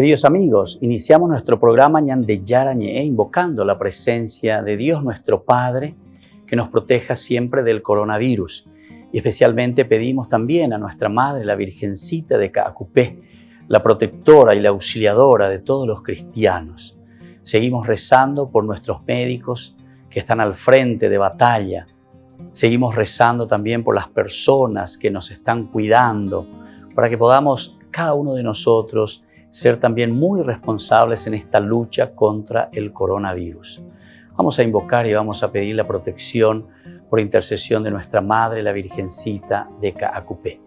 Queridos amigos, iniciamos nuestro programa Ñande Yara Ñe, invocando la presencia de Dios nuestro Padre, que nos proteja siempre del coronavirus. Y especialmente pedimos también a nuestra Madre, la Virgencita de Caacupé, la protectora y la auxiliadora de todos los cristianos. Seguimos rezando por nuestros médicos que están al frente de batalla. Seguimos rezando también por las personas que nos están cuidando, para que podamos, cada uno de nosotros, ser también muy responsables en esta lucha contra el coronavirus. Vamos a invocar y vamos a pedir la protección por intercesión de nuestra Madre, la Virgencita de Caacupé.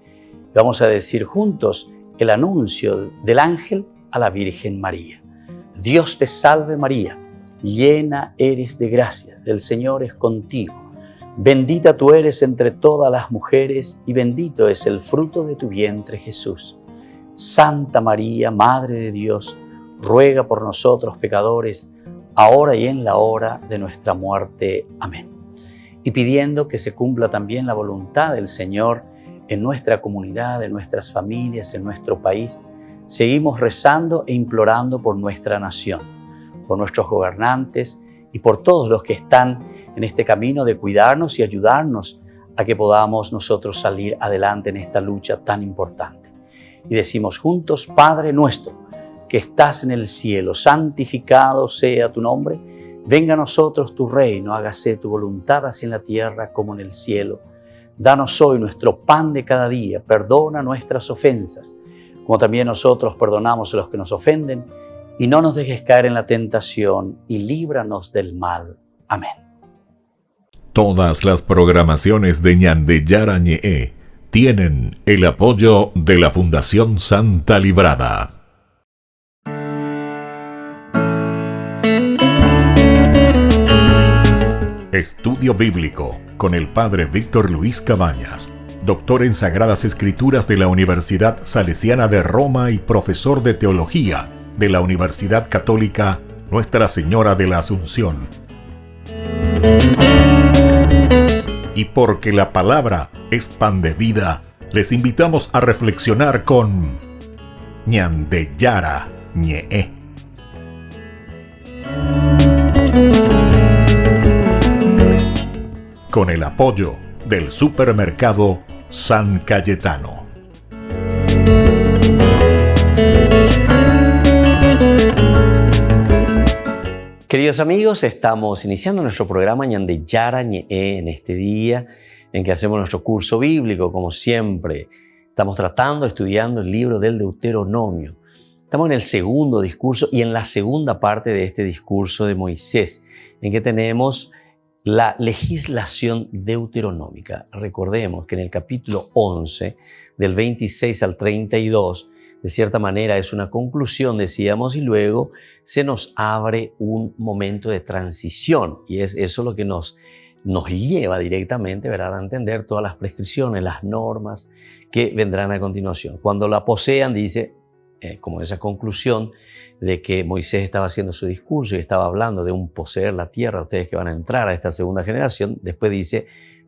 Vamos a decir juntos el anuncio del ángel a la Virgen María. Dios te salve María, llena eres de gracias, el Señor es contigo. Bendita tú eres entre todas las mujeres y bendito es el fruto de tu vientre Jesús. Santa María, Madre de Dios, ruega por nosotros pecadores, ahora y en la hora de nuestra muerte. Amén. Y pidiendo que se cumpla también la voluntad del Señor en nuestra comunidad, en nuestras familias, en nuestro país, seguimos rezando e implorando por nuestra nación, por nuestros gobernantes y por todos los que están en este camino de cuidarnos y ayudarnos a que podamos nosotros salir adelante en esta lucha tan importante. Y decimos juntos, Padre nuestro, que estás en el cielo, santificado sea tu nombre. Venga a nosotros tu reino, hágase tu voluntad así en la tierra como en el cielo. Danos hoy nuestro pan de cada día, perdona nuestras ofensas, como también nosotros perdonamos a los que nos ofenden, y no nos dejes caer en la tentación, y líbranos del mal. Amén. Todas las programaciones de Ñande Yara Ñe tienen el apoyo de la Fundación Santa Librada. Estudio Bíblico con el Padre Víctor Luis Cabañas, doctor en Sagradas Escrituras de la Universidad Salesiana de Roma y profesor de Teología de la Universidad Católica Nuestra Señora de la Asunción. Y porque la palabra es pan de vida, les invitamos a reflexionar con Ñande Yara Ñe. Con el apoyo del supermercado San Cayetano. Queridos amigos, estamos iniciando nuestro programa Ñande Yara Ñe en este día en que hacemos nuestro curso bíblico, como siempre. Estamos estudiando el libro del Deuteronomio. Estamos en el segundo discurso y en la segunda parte de este discurso de Moisés, en que tenemos la legislación deuteronómica. Recordemos que en el capítulo 11, del 26 al 32, de cierta manera es una conclusión, decíamos, y luego se nos abre un momento de transición. Y es eso lo que nos lleva directamente, ¿verdad?, a entender todas las prescripciones, las normas que vendrán a continuación. Cuando la posean, dice, como esa conclusión de que Moisés estaba haciendo su discurso y estaba hablando de un poseer la tierra, ustedes que van a entrar a esta segunda generación, después dice,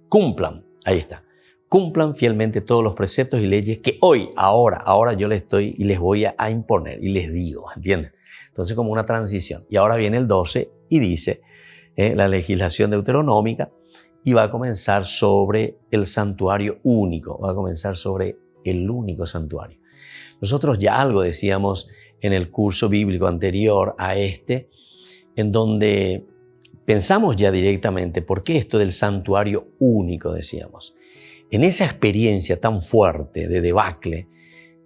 cumplan, ahí está. Cumplan fielmente todos los preceptos y leyes que hoy, ahora yo les voy a imponer y les digo, ¿entienden? Entonces como una transición. Y ahora viene el 12 y dice la legislación deuteronómica y va a comenzar sobre el santuario único, va a comenzar sobre el único santuario. Nosotros ya algo decíamos en el curso bíblico anterior a este, en donde pensamos ya directamente, ¿por qué esto del santuario único decíamos? En esa experiencia tan fuerte de debacle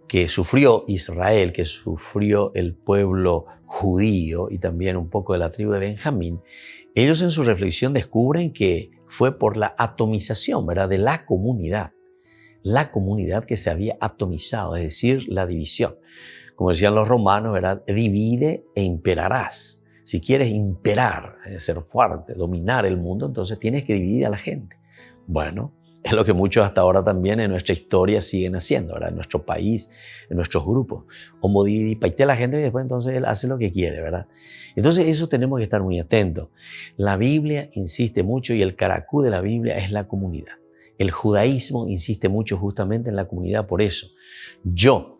que sufrió Israel, que sufrió el pueblo judío y también un poco de la tribu de Benjamín, ellos en su reflexión descubren que fue por la atomización, ¿verdad?, de la comunidad que se había atomizado, es decir, la división. Como decían los romanos, ¿verdad?, divide e imperarás. Si quieres imperar, ser fuerte, dominar el mundo, entonces tienes que dividir a la gente. Bueno, es lo que muchos hasta ahora también en nuestra historia siguen haciendo, ¿verdad? En nuestro país, en nuestros grupos. Como divide y paitea a la gente y después entonces él hace lo que quiere, ¿verdad? Entonces eso tenemos que estar muy atentos. La Biblia insiste mucho y el caracú de la Biblia es la comunidad. El judaísmo insiste mucho justamente en la comunidad por eso. Yo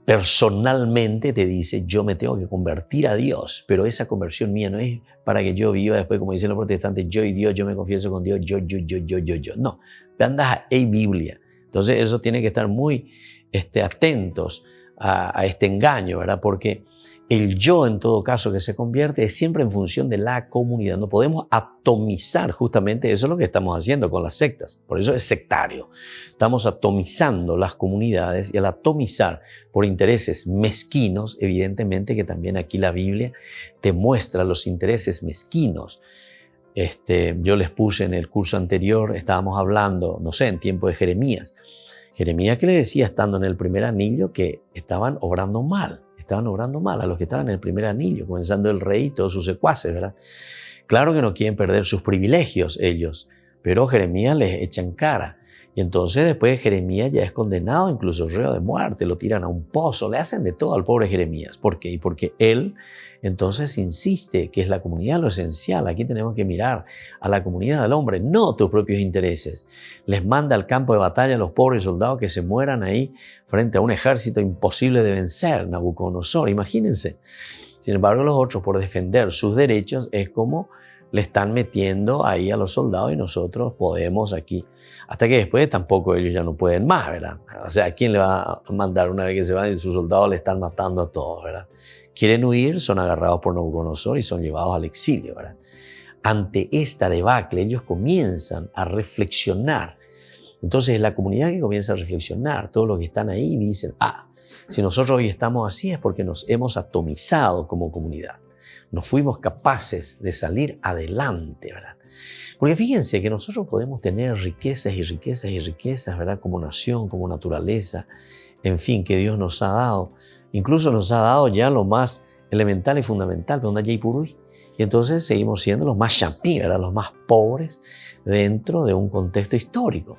personalmente te dice, yo me tengo que convertir a Dios, pero esa conversión mía no es para que yo viva después, como dicen los protestantes, yo y Dios, yo me confieso con Dios, yo. No, andas a Biblia. Entonces eso tiene que estar muy atentos a este engaño, ¿verdad? Porque el yo, en todo caso, que se convierte es siempre en función de la comunidad. No podemos atomizar, justamente eso es lo que estamos haciendo con las sectas. Por eso es sectario. Estamos atomizando las comunidades y al atomizar por intereses mezquinos, evidentemente que también aquí la Biblia te muestra los intereses mezquinos. Yo les puse en el curso anterior, estábamos hablando, no sé, en tiempo de Jeremías. Jeremías que le decía, estando en el primer anillo, que estaban obrando mal a los que estaban en el primer anillo, comenzando el rey y todos sus secuaces, ¿verdad? Claro que no quieren perder sus privilegios ellos, pero Jeremías les echa en cara. Y entonces después Jeremías ya es condenado, incluso reo de muerte, lo tiran a un pozo, le hacen de todo al pobre Jeremías. ¿Por qué? Y porque él entonces insiste que es la comunidad lo esencial. Aquí tenemos que mirar a la comunidad del hombre, no tus propios intereses. Les manda al campo de batalla a los pobres soldados que se mueran ahí frente a un ejército imposible de vencer, Nabucodonosor, imagínense. Sin embargo, los otros, por defender sus derechos, es como le están metiendo ahí a los soldados y nosotros podemos aquí. Hasta que después tampoco ellos ya no pueden más, ¿verdad? O sea, ¿quién le va a mandar una vez que se van y sus soldados le están matando a todos, ¿verdad? Quieren huir, son agarrados por Nabucodonosor y son llevados al exilio, ¿verdad? Ante esta debacle, ellos comienzan a reflexionar. Entonces, la comunidad que comienza a reflexionar, todos los que están ahí dicen, si nosotros hoy estamos así es porque nos hemos atomizado como comunidad. No fuimos capaces de salir adelante, ¿verdad? Porque fíjense que nosotros podemos tener riquezas y riquezas y riquezas, ¿verdad? Como nación, como naturaleza, en fin, que Dios nos ha dado. Incluso nos ha dado ya lo más elemental y fundamental, pero y entonces seguimos siendo los más champí, ¿verdad? Los más pobres dentro de un contexto histórico.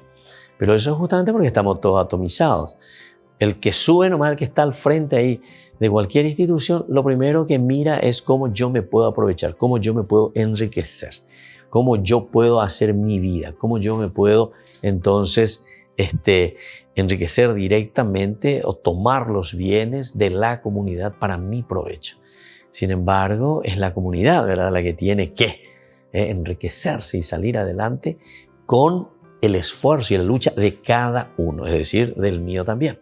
Pero eso es justamente porque estamos todos atomizados. El que sube nomás, el que está al frente ahí de cualquier institución, lo primero que mira es cómo yo me puedo aprovechar, cómo yo me puedo enriquecer, cómo yo puedo hacer mi vida, cómo yo me puedo entonces enriquecer directamente o tomar los bienes de la comunidad para mi provecho. Sin embargo, es la comunidad, ¿verdad?, la que tiene que enriquecerse y salir adelante con el esfuerzo y la lucha de cada uno, es decir, del mío también.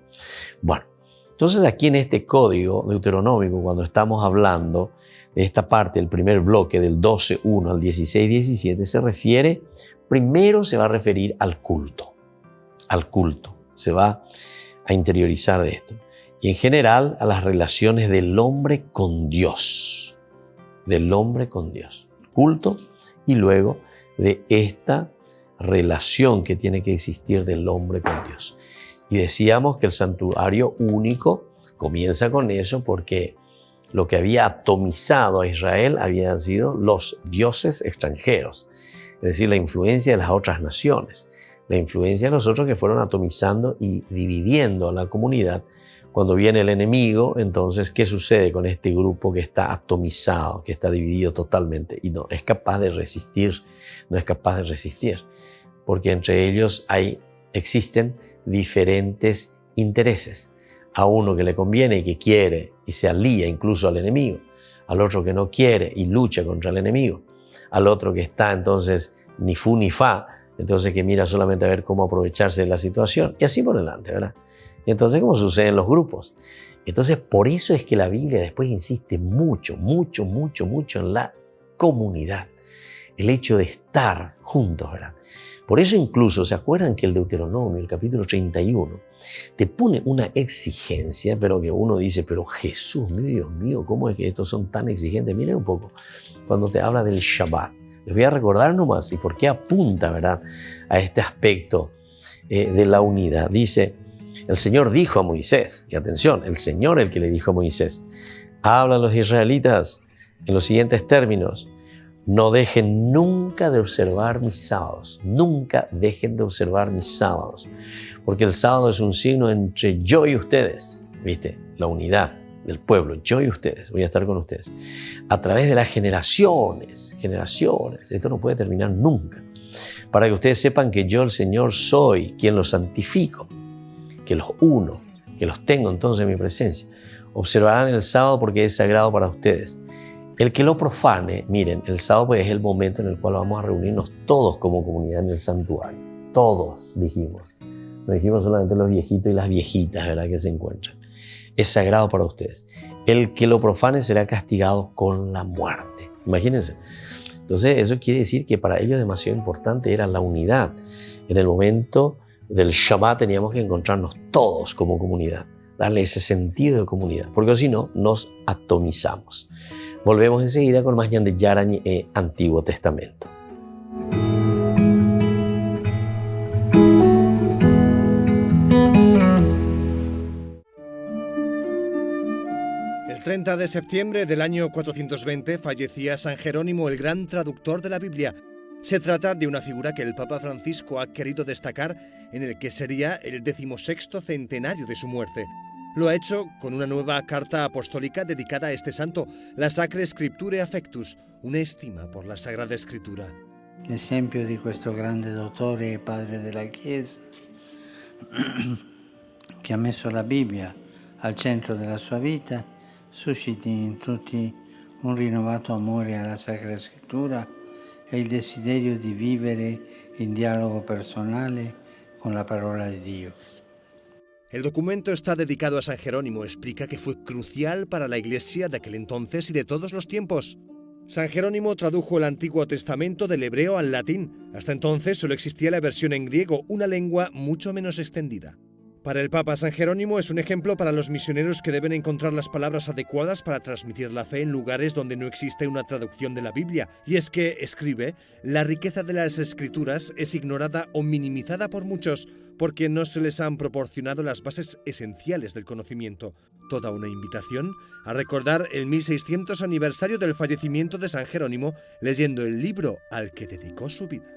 Bueno, entonces aquí en este código deuteronómico, cuando estamos hablando de esta parte, el primer bloque del 12.1 al 16.17, se refiere, primero se va a referir al culto, se va a interiorizar de esto. Y en general a las relaciones del hombre con Dios, culto, y luego de esta relación que tiene que existir del hombre con Dios. Y decíamos que el santuario único comienza con eso porque lo que había atomizado a Israel habían sido los dioses extranjeros, es decir, la influencia de las otras naciones, la influencia de los otros que fueron atomizando y dividiendo a la comunidad. Cuando viene el enemigo, entonces, ¿qué sucede con este grupo que está atomizado, que está dividido totalmente? Y no es capaz de resistir, porque entre ellos existen diferentes intereses. A uno que le conviene y que quiere y se alía incluso al enemigo, al otro que no quiere y lucha contra el enemigo, al otro que está entonces ni fu ni fa, entonces que mira solamente a ver cómo aprovecharse de la situación y así por delante, ¿verdad? Y entonces, ¿cómo sucede en los grupos? Entonces, por eso es que la Biblia después insiste mucho en la comunidad, el hecho de estar juntos, ¿verdad? Por eso incluso, ¿se acuerdan que el Deuteronomio, el capítulo 31, te pone una exigencia, pero que uno dice, pero Jesús, Dios mío, ¿cómo es que estos son tan exigentes? Miren un poco, cuando te habla del Shabbat, les voy a recordar nomás y por qué apunta, ¿verdad?, a este aspecto de la unidad. Dice, el Señor dijo a Moisés, y atención, el Señor el que le dijo a Moisés, habla a los israelitas en los siguientes términos: no dejen nunca de observar mis sábados, nunca dejen de observar mis sábados, porque el sábado es un signo entre yo y ustedes, ¿viste? La unidad del pueblo, yo y ustedes, voy a estar con ustedes, a través de las generaciones, esto no puede terminar nunca, para que ustedes sepan que yo, el Señor, soy quien los santifico, que los uno, que los tengo entonces en mi presencia. Observarán el sábado porque es sagrado para ustedes. El que lo profane, miren, el sábado pues es el momento en el cual vamos a reunirnos todos como comunidad en el santuario. Todos, dijimos. No dijimos solamente los viejitos y las viejitas, ¿verdad?, que se encuentran. Es sagrado para ustedes. El que lo profane será castigado con la muerte. Imagínense. Entonces, eso quiere decir que para ellos demasiado importante era la unidad. En el momento del Shabbat teníamos que encontrarnos todos como comunidad, darle ese sentido de comunidad, porque si no, nos atomizamos. Volvemos enseguida con más Ñan de Yara Ñe Antiguo Testamento. El 30 de septiembre del año 420 fallecía San Jerónimo, el gran traductor de la Biblia. Se trata de una figura que el Papa Francisco ha querido destacar en el que sería el 16º centenario de su muerte. Lo ha hecho con una nueva carta apostólica dedicada a este santo, la Sacre Scripturae Affectus, una estima por la Sagrada Escritura. L'esempio di questo grande dottore e padre della Chiesa che ha messo la Bibbia al centro della sua vita susciti in tutti un rinnovato amore alla Sacra Scrittura e il desiderio di vivere in dialogo personale con la parola di Dio. El documento está dedicado a San Jerónimo. Explica que fue crucial para la Iglesia de aquel entonces y de todos los tiempos. San Jerónimo tradujo el Antiguo Testamento del hebreo al latín. Hasta entonces solo existía la versión en griego, una lengua mucho menos extendida. Para el Papa, San Jerónimo es un ejemplo para los misioneros que deben encontrar las palabras adecuadas para transmitir la fe en lugares donde no existe una traducción de la Biblia. Y es que, escribe, la riqueza de las Escrituras es ignorada o minimizada por muchos porque no se les han proporcionado las bases esenciales del conocimiento. Toda una invitación a recordar el 1600 aniversario del fallecimiento de San Jerónimo leyendo el libro al que dedicó su vida.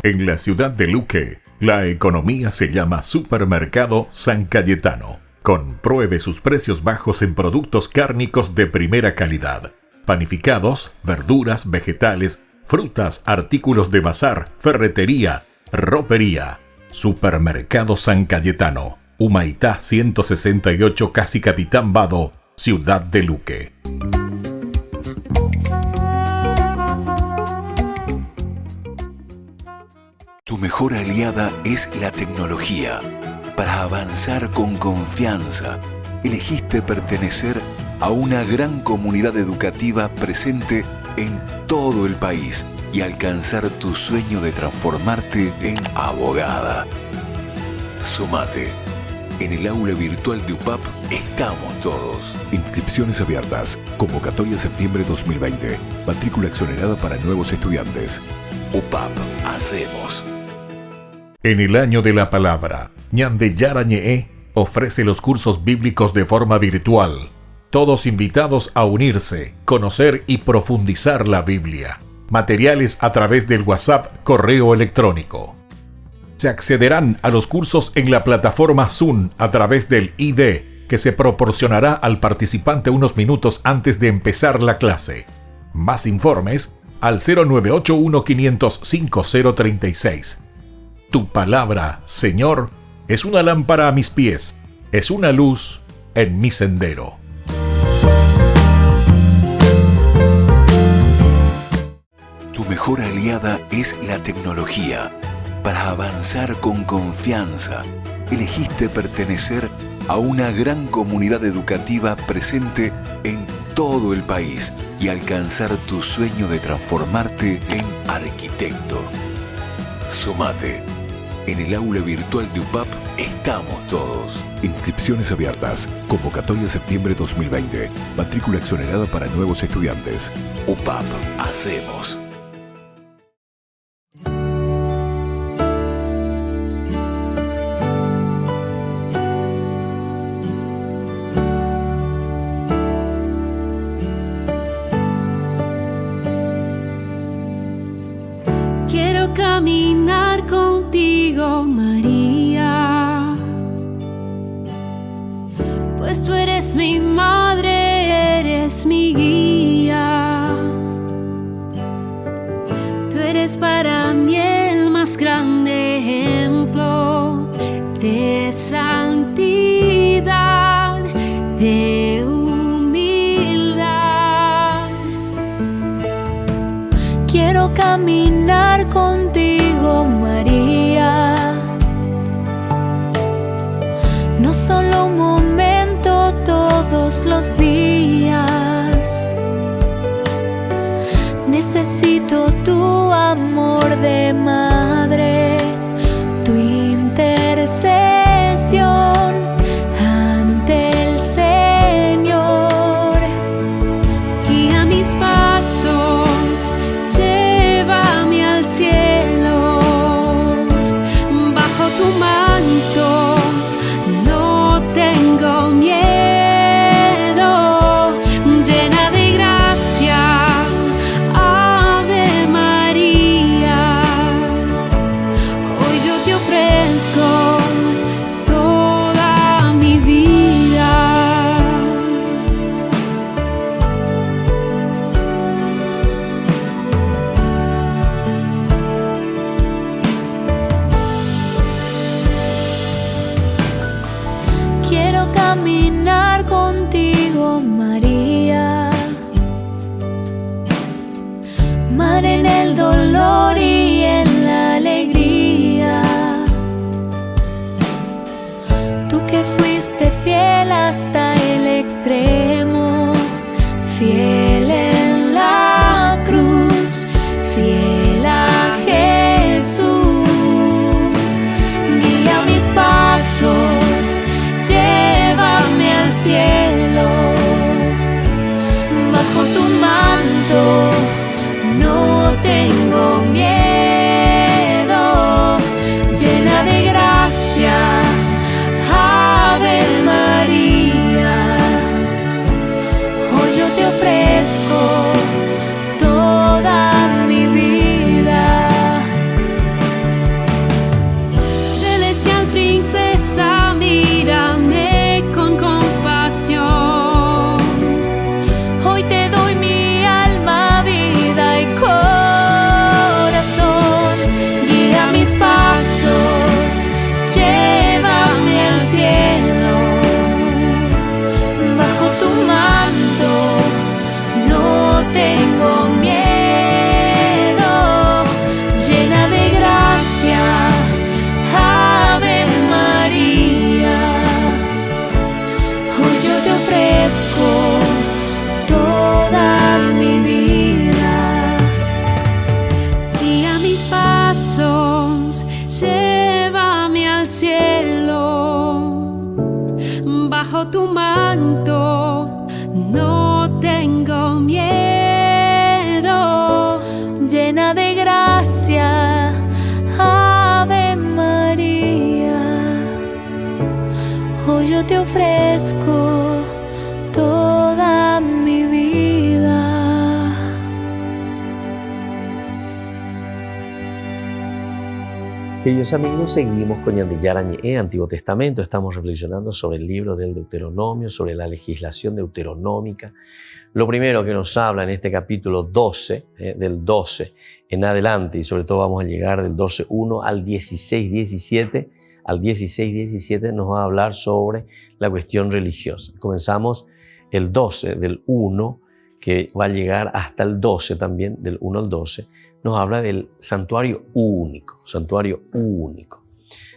En la ciudad de Luque, la economía se llama Supermercado San Cayetano. Compruebe sus precios bajos en productos cárnicos de primera calidad. Panificados, verduras, vegetales, frutas, artículos de bazar, ferretería, ropería. Supermercado San Cayetano. Humaitá 168, Casi Capitán Vado, Ciudad de Luque. Tu mejor aliada es la tecnología. Para avanzar con confianza, elegiste pertenecer a una gran comunidad educativa presente en todo el país y alcanzar tu sueño de transformarte en abogada. Sumate. En el aula virtual de UPAP estamos todos. Inscripciones abiertas. Convocatoria septiembre 2020. Matrícula exonerada para nuevos estudiantes. UPAP. Hacemos. En el año de la palabra, Ñan de Yara Ñe ofrece los cursos bíblicos de forma virtual. Todos invitados a unirse, conocer y profundizar la Biblia. Materiales a través del WhatsApp, correo electrónico. Se accederán a los cursos en la plataforma Zoom a través del ID, que se proporcionará al participante unos minutos antes de empezar la clase. Más informes al 0981 505 036. Tu palabra, Señor, es una lámpara a mis pies, es una luz en mi sendero. Tu mejor aliada es la tecnología. Para avanzar con confianza, elegiste pertenecer a una gran comunidad educativa presente en todo el país y alcanzar tu sueño de transformarte en arquitecto. Sumate. En el aula virtual de UPAP estamos todos. Inscripciones abiertas. Convocatoria septiembre 2020. Matrícula exonerada para nuevos estudiantes. UPAP. Hacemos. Quiero caminar contigo, María, pues tú eres mi madre. eres mi guía. Tú eres para mí el más grande ejemplo de santidad, de humildad. Quiero caminar contigo, María, no solo un momento, todos los días. Necesito tu amor de madre, tu intercesión ante el Señor. Guía mis pasos, llévame al cielo, bajo tu manto no tengo miedo, llena de gracia, Ave María. Hoy yo te ofrezco toda mi vida. Quiero caminar contigo, María, mar en el dolor y en la alegría. Tú que fuiste fiel hasta el extremo, fiel en la cruz, fiel a Jesús. Guía mis pasos, llévame al cielo, bajo tu manto no tengo miedo, llena de gracia, Ave María. Hoy yo te ofrezco toda mi vida. Celestial princesa, mírame con compasión. Hoy te doy mi alma, vida y corazón. Guía mis pasos, llévame al cielo, bajo tu manto no tengo miedo, llena de gracia, Ave María. Hoy yo te ofrezco toda mi vida. Guía mis pasos, llévame al cielo, bajo tu manto no tengo miedo, llena de gracia, Ave María. Hoy yo te ofrezco toda mi vida. Queridos amigos, seguimos con Ñande Yarañe, Antiguo Testamento. Estamos reflexionando sobre el libro del Deuteronomio, sobre la legislación deuteronómica. Lo primero que nos habla en este capítulo 12, del 12 en adelante, y sobre todo vamos a llegar del 12.1 al 16.17. Al 16.17 nos va a hablar sobre la cuestión religiosa. Comenzamos el 12 del 1, que va a llegar hasta el 12 también, del 1 al 12. Nos habla del santuario único,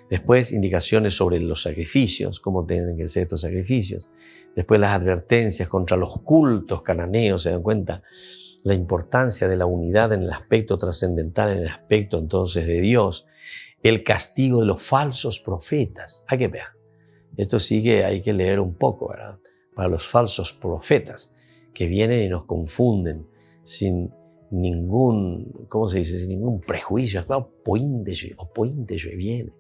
Después indicaciones sobre los sacrificios, cómo tienen que ser estos sacrificios. Después las advertencias contra los cultos cananeos, se dan cuenta la importancia de la unidad en el aspecto trascendental, en el aspecto entonces de Dios. El castigo de los falsos profetas. Hay que ver. Esto sí que hay que leer un poco, ¿verdad? Para los falsos profetas que vienen y nos confunden sin ningún, ¿cómo se dice? Sin ningún prejuicio. Viene.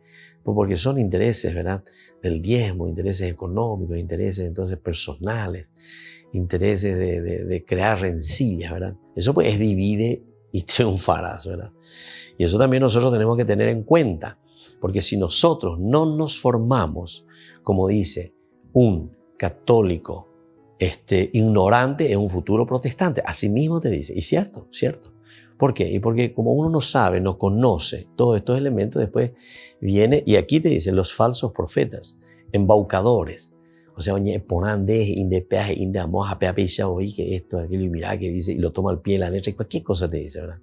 Porque son intereses, ¿verdad? Del diezmo, intereses económicos, intereses entonces personales, intereses de crear rencillas, ¿verdad? Eso pues es divide y triunfarás, ¿verdad? Y eso también nosotros tenemos que tener en cuenta, porque si nosotros no nos formamos, como dice un católico ignorante es un futuro protestante. Así mismo te dice. Y cierto, cierto. ¿Por qué? Y porque como uno no sabe, no conoce todos estos elementos, después viene, y aquí te dice, los falsos profetas, embaucadores. O sea, ponan de indepeaje, indamos, a oí que esto, aquello, y mira que dice, y lo toma al pie de la letra, y cualquier cosa te dice, ¿verdad?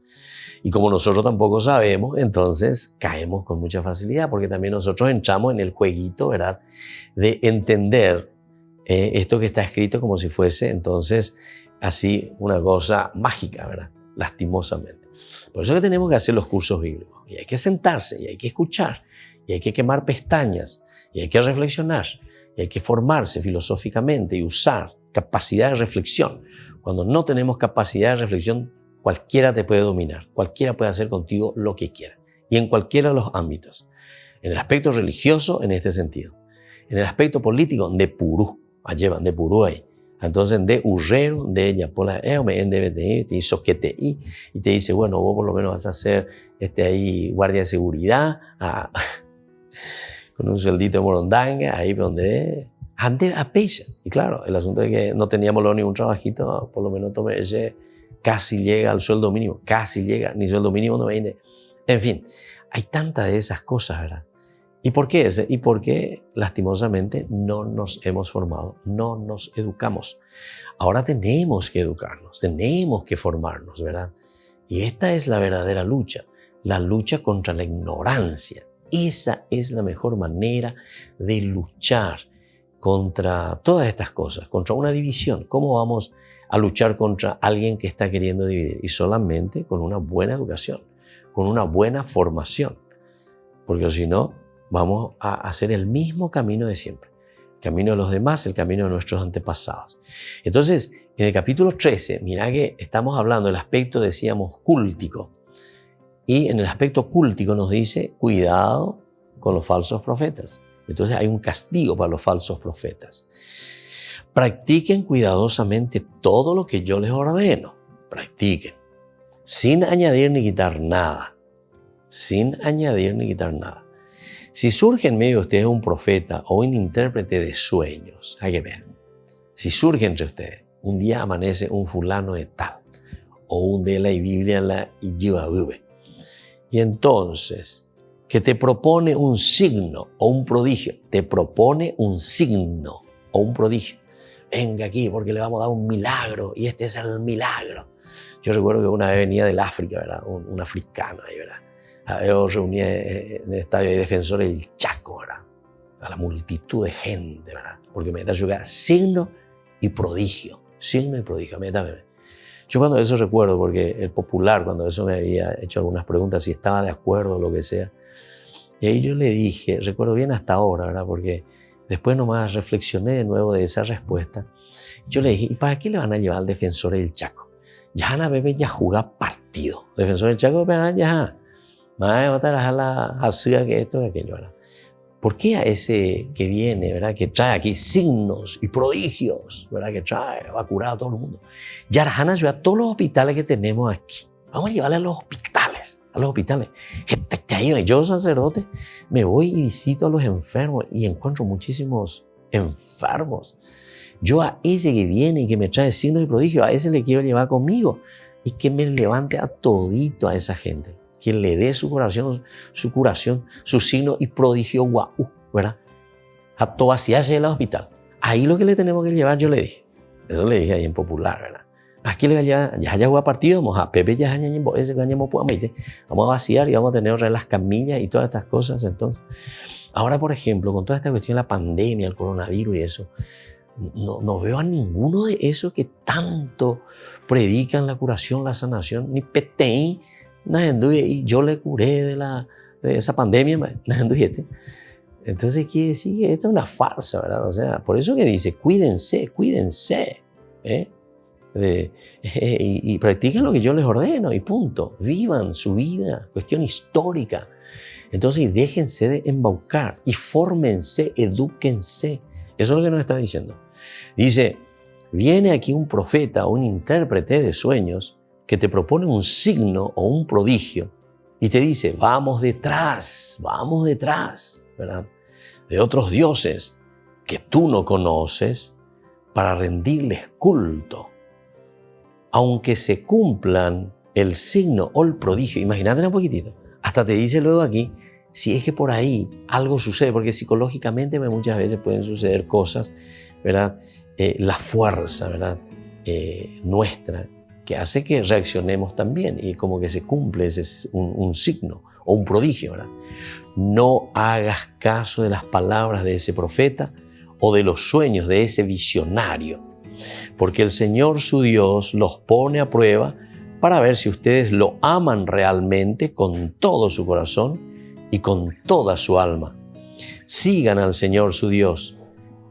Y como nosotros tampoco sabemos, entonces caemos con mucha facilidad, porque también nosotros entramos en el jueguito, ¿verdad? De entender esto que está escrito como si fuese, entonces, así una cosa mágica, ¿verdad? Lastimosamente. Por eso es que tenemos que hacer los cursos bíblicos. Y hay que sentarse, y hay que escuchar, y hay que quemar pestañas, y hay que reflexionar, y hay que formarse filosóficamente y usar capacidad de reflexión. Cuando no tenemos capacidad de reflexión, cualquiera te puede dominar, cualquiera puede hacer contigo lo que quiera, y en cualquiera de los ámbitos. En el aspecto religioso, en este sentido. En el aspecto político, de purú, llevan de purú ahí. Entonces, de urrero, de ella, por la te hizo que te y te dice, bueno, vos por lo menos vas a ser ahí guardia de seguridad, con un sueldito de morondanga, ahí donde antes a pecha. Y claro, el asunto es que no teníamos ni un trabajito, por lo menos tomé ese, casi llega al sueldo mínimo, casi llega, ni sueldo mínimo no viene. En fin, hay tantas de esas cosas, ¿verdad? ¿Y por qué ese? Y porque lastimosamente no nos hemos formado, no nos educamos. Ahora tenemos que educarnos, tenemos que formarnos, ¿verdad? Y esta es la verdadera lucha, la lucha contra la ignorancia. Esa es la mejor manera de luchar contra todas estas cosas, contra una división. ¿Cómo vamos a luchar contra alguien que está queriendo dividir? Y solamente con una buena educación, con una buena formación. Porque si no, vamos a hacer el mismo camino de siempre. El camino de los demás, el camino de nuestros antepasados. Entonces, en el capítulo 13, mira que estamos hablando del aspecto, decíamos, cúltico. Y en el aspecto cúltico nos dice, cuidado con los falsos profetas. Entonces hay un castigo para los falsos profetas. Practiquen cuidadosamente todo lo que yo les ordeno. Practiquen. Sin añadir ni quitar nada. Sin añadir ni quitar nada. Si surge en medio de ustedes un profeta o un intérprete de sueños, hay que ver. Si surge entre ustedes, un día amanece un fulano de tal, o un de la Biblia la Ijibaube. Y entonces, que te propone un signo o un prodigio, te propone un signo o un prodigio. Venga aquí porque le vamos a dar un milagro y este es el milagro. Yo recuerdo que una vez venía del África, ¿verdad? Un africano ahí, ¿verdad? Yo reunía en el estadio de Defensores del Chaco, ¿verdad? A la multitud de gente, ¿verdad? Porque me da jugar signo y prodigio. Signo y prodigio, Yo cuando eso recuerdo, porque el popular, cuando eso me había hecho algunas preguntas, si estaba de acuerdo o lo que sea. Y ahí yo le dije, recuerdo bien hasta ahora, ¿verdad? Porque después nomás reflexioné de nuevo de esa respuesta. Yo le dije, ¿y para qué le van a llevar al Defensor del Chaco? Ya van a beber ya jugar partido. Defensor del Chaco, ya. Más otra la hacía que esto y aquello, ¿verdad? ¿Por qué a ese que viene, ¿verdad? Que trae aquí signos y prodigios, ¿verdad? Que trae, va a curar a todo el mundo. Ya van a ayudar a todos los hospitales que tenemos aquí. Vamos a llevarle a los hospitales. Yo, sacerdote, me voy y visito a los enfermos y encuentro muchísimos enfermos. Yo a ese que viene y que me trae signos y prodigios, a ese le quiero llevar conmigo y que me levante a todito a esa gente. Que le dé su curación, su signo y prodigio ¿verdad? A todo vaciarse del hospital. Ahí lo que le tenemos que llevar, yo le dije. Eso le dije ahí en popular, ¿verdad? ¿Para qué le va a llevar? Ya juega partido, vamos a Pepe, vamos a vaciar y vamos a tener las camillas y todas estas cosas. Entonces, ahora, por ejemplo, con toda esta cuestión de la pandemia, el coronavirus y eso, no veo a ninguno de esos que tanto predican la curación, la sanación, ni PTI, y yo le curé de esa pandemia. Entonces quiere decir que esta es una farsa, ¿verdad? O sea, por eso que dice, cuídense, y practiquen lo que yo les ordeno y punto. Vivan su vida, cuestión histórica. Entonces déjense de embaucar y fórmense, edúquense. Eso es lo que nos está diciendo. Dice, viene aquí un profeta o un intérprete de sueños que te propone un signo o un prodigio y te dice, vamos detrás, ¿verdad? De otros dioses que tú no conoces, para rendirles culto, aunque se cumplan el signo o el prodigio. Imagínate un poquitito. Hasta te dice luego aquí, si es que por ahí algo sucede, porque psicológicamente muchas veces pueden suceder cosas, ¿verdad? La fuerza, ¿verdad? Nuestra, que hace que reaccionemos también y como que se cumple ese un signo o un prodigio, ¿verdad? No hagas caso de las palabras de ese profeta o de los sueños de ese visionario, porque el Señor su Dios los pone a prueba para ver si ustedes lo aman realmente con todo su corazón y con toda su alma. Sigan al Señor su Dios,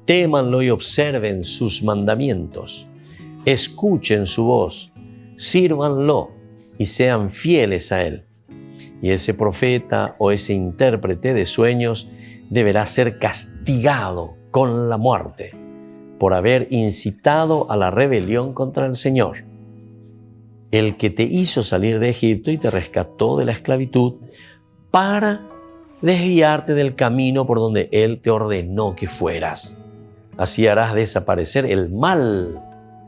témanlo y observen sus mandamientos, escuchen su voz, sírvanlo y sean fieles a Él. Y ese profeta o ese intérprete de sueños deberá ser castigado con la muerte por haber incitado a la rebelión contra el Señor, el que te hizo salir de Egipto y te rescató de la esclavitud para desviarte del camino por donde Él te ordenó que fueras. Así harás desaparecer el mal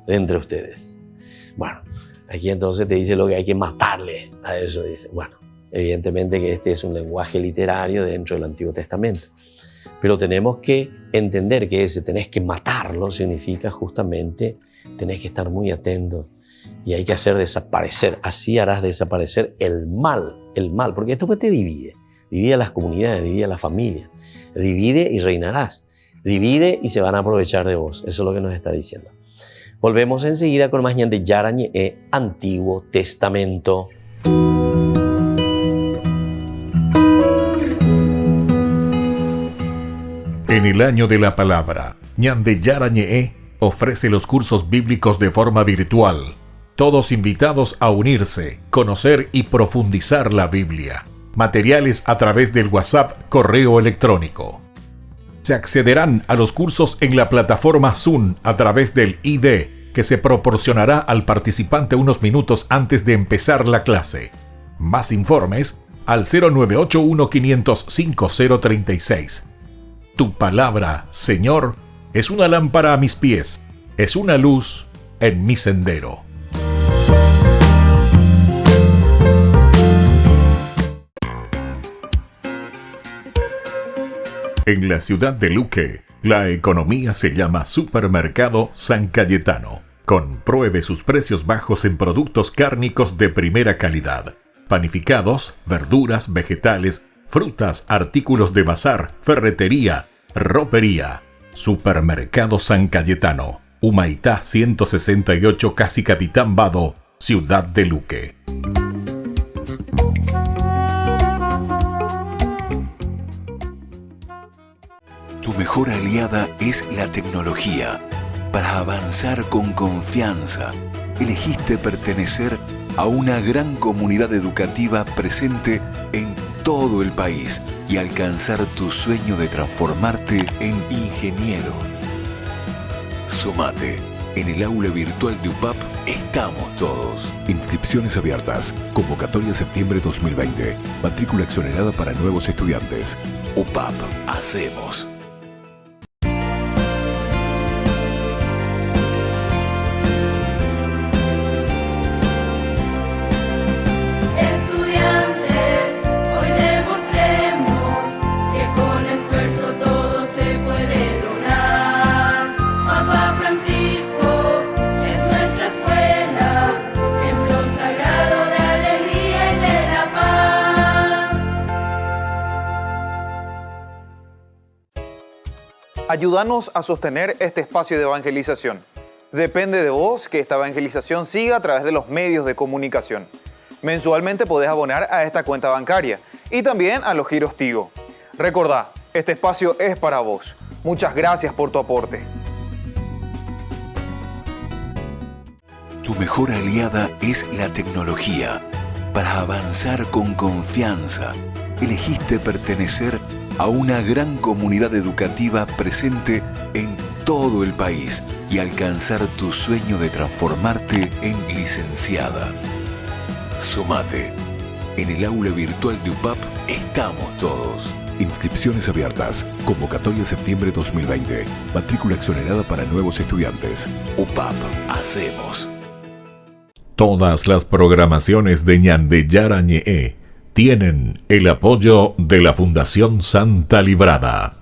de entre ustedes. Bueno, aquí entonces te dice lo que hay que matarle a eso. Dice, bueno, evidentemente que este es un lenguaje literario dentro del Antiguo Testamento. Pero tenemos que entender que ese tenés que matarlo significa justamente tenés que estar muy atento y hay que hacer desaparecer. Así harás desaparecer el mal, porque esto pues te divide a las comunidades, divide a la familia, divide y reinarás, divide y se van a aprovechar de vos. Eso es lo que nos está diciendo. Volvemos enseguida con más ñande Yara ñe Antiguo Testamento. En el año de la palabra, ñande Yara ñe ofrece los cursos bíblicos de forma virtual. Todos invitados a unirse, conocer y profundizar la Biblia. Materiales a través del WhatsApp, correo electrónico. Se accederán a los cursos en la plataforma Zoom a través del ID que se proporcionará al participante unos minutos antes de empezar la clase. Más informes al 0981-500-5036. Tu palabra, Señor, es una lámpara a mis pies, es una luz en mi sendero. En la ciudad de Luque, la economía se llama Supermercado San Cayetano. Compruebe sus precios bajos en productos cárnicos de primera calidad. Panificados, verduras, vegetales, frutas, artículos de bazar, ferretería, ropería. Supermercado San Cayetano, Humaitá 168, Casi Capitán Vado, ciudad de Luque. Tu mejor aliada es la tecnología. Para avanzar con confianza, elegiste pertenecer a una gran comunidad educativa presente en todo el país y alcanzar tu sueño de transformarte en ingeniero. Sumate. En el aula virtual de UPAP estamos todos. Inscripciones abiertas. Convocatoria septiembre 2020. Matrícula exonerada para nuevos estudiantes. UPAP. Hacemos. Ayúdanos a sostener este espacio de evangelización. Depende de vos que esta evangelización siga a través de los medios de comunicación. Mensualmente podés abonar a esta cuenta bancaria y también a los giros Tigo. Recordá, este espacio es para vos. Muchas gracias por tu aporte. Tu mejor aliada es la tecnología. Para avanzar con confianza, elegiste pertenecer a una gran comunidad educativa presente en todo el país y alcanzar tu sueño de transformarte en licenciada. Sumate. En el aula virtual de UPAP estamos todos. Inscripciones abiertas. Convocatoria septiembre 2020. Matrícula exonerada para nuevos estudiantes. UPAP. Hacemos. Todas las programaciones de Ñande Yara Ñe'e tienen el apoyo de la Fundación Santa Librada.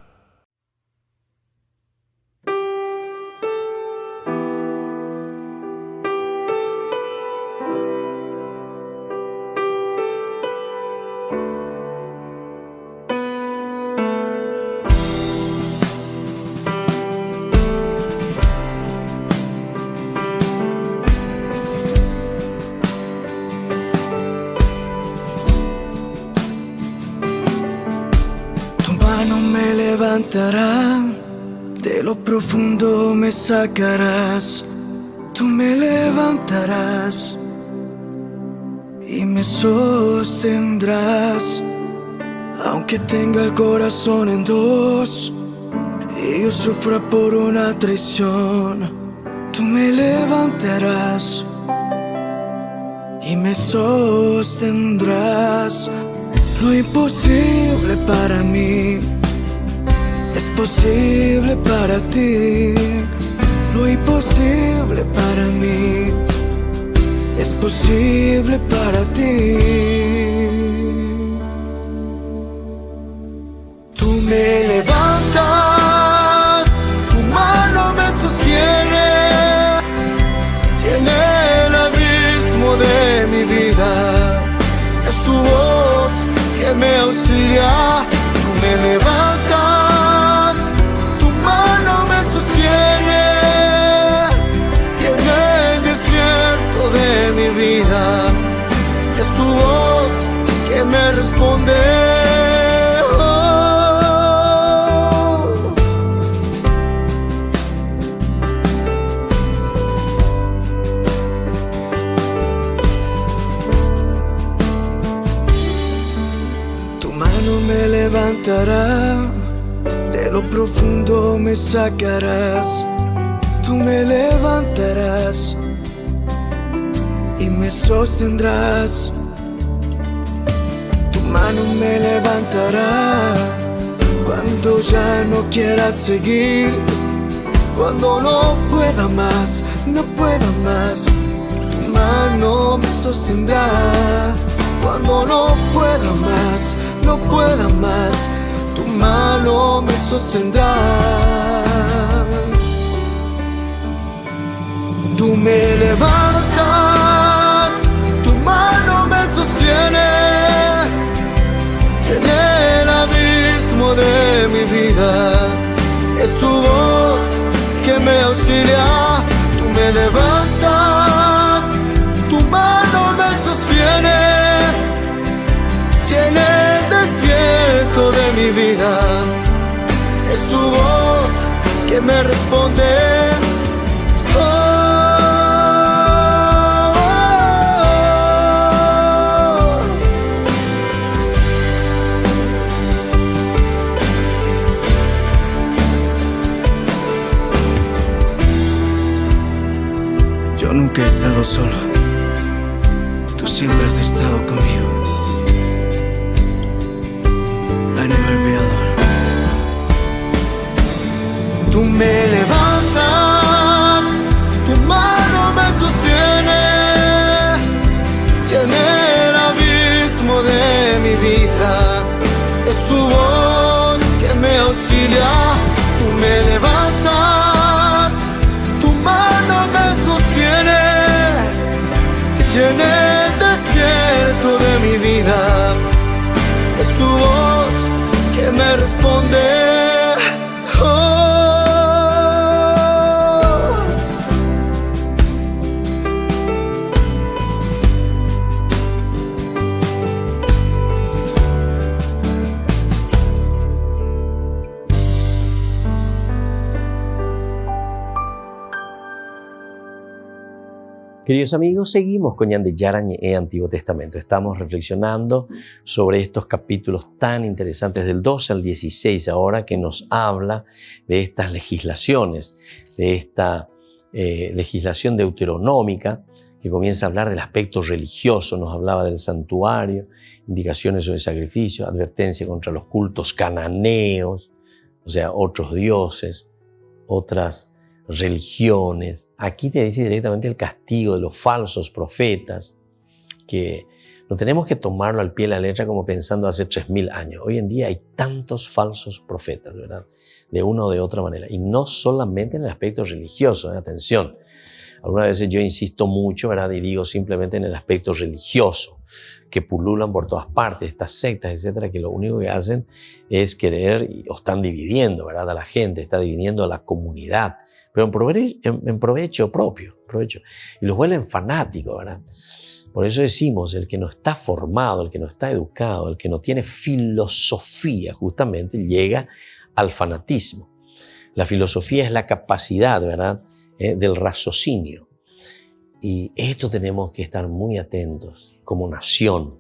De lo profundo me sacarás, tú me levantarás y me sostendrás. Aunque tenga el corazón en dos y yo sufra por una traición, tú me levantarás y me sostendrás. Lo imposible para mí es posible para ti. Lo imposible para mí es posible para ti. Tú me levantas, tu mano me sostiene, llena el abismo de mi vida. Es tu voz que me auxilia. Tú me levantas, tu mano me sostiene, y en el desierto de mi vida es tu voz que me responde. Me levantará, de lo profundo me sacarás, tú me levantarás y me sostendrás. Tu mano me levantará cuando ya no quiera seguir, cuando no pueda más, no pueda más. Tu mano me sostendrá cuando no pueda más, no pueda más, tu mano me sostendrá. Tú me levantas, tu mano me sostiene, llena el abismo de mi vida. Es tu voz que me auxilia. Tú me levantas, tu mano me sostiene, llena el desierto de mi vida. Es tu voz que me responde. Oh, oh, oh. Yo nunca he estado solo, tú siempre has estado conmigo. I never be alone. Tú me levantas, tu mano me sostiene, llena el abismo de mi vida. Es tu voz que me auxilia. Tú me levantas, tu mano me sostiene, llena el desierto de mi vida. Es tu voz que me responde. Oh. Queridos amigos, seguimos con Ñande Yara Ñe'e Antiguo Testamento. Estamos reflexionando sobre estos capítulos tan interesantes del 12 al 16 ahora, que nos habla de estas legislaciones, de esta legislación deuteronómica que comienza a hablar del aspecto religioso, nos hablaba del santuario, indicaciones sobre sacrificio, advertencia contra los cultos cananeos, o sea, otros dioses, otras religiones. Aquí te dice directamente el castigo de los falsos profetas, que no tenemos que tomarlo al pie de la letra como pensando hace 3000 años. Hoy en día hay tantos falsos profetas, ¿verdad? De una o de otra manera. Y no solamente en el aspecto religioso, atención. Algunas veces yo insisto mucho, ¿verdad? Y digo simplemente en el aspecto religioso, que pululan por todas partes, estas sectas, etcétera, que lo único que hacen es querer, o están dividiendo, ¿verdad? A la gente, está dividiendo a la comunidad, pero en provecho propio, y los vuelven fanáticos, ¿verdad? Por eso decimos, el que no está formado, el que no está educado, el que no tiene filosofía, justamente llega al fanatismo. La filosofía es la capacidad, ¿verdad?, del raciocinio. Y esto tenemos que estar muy atentos como nación,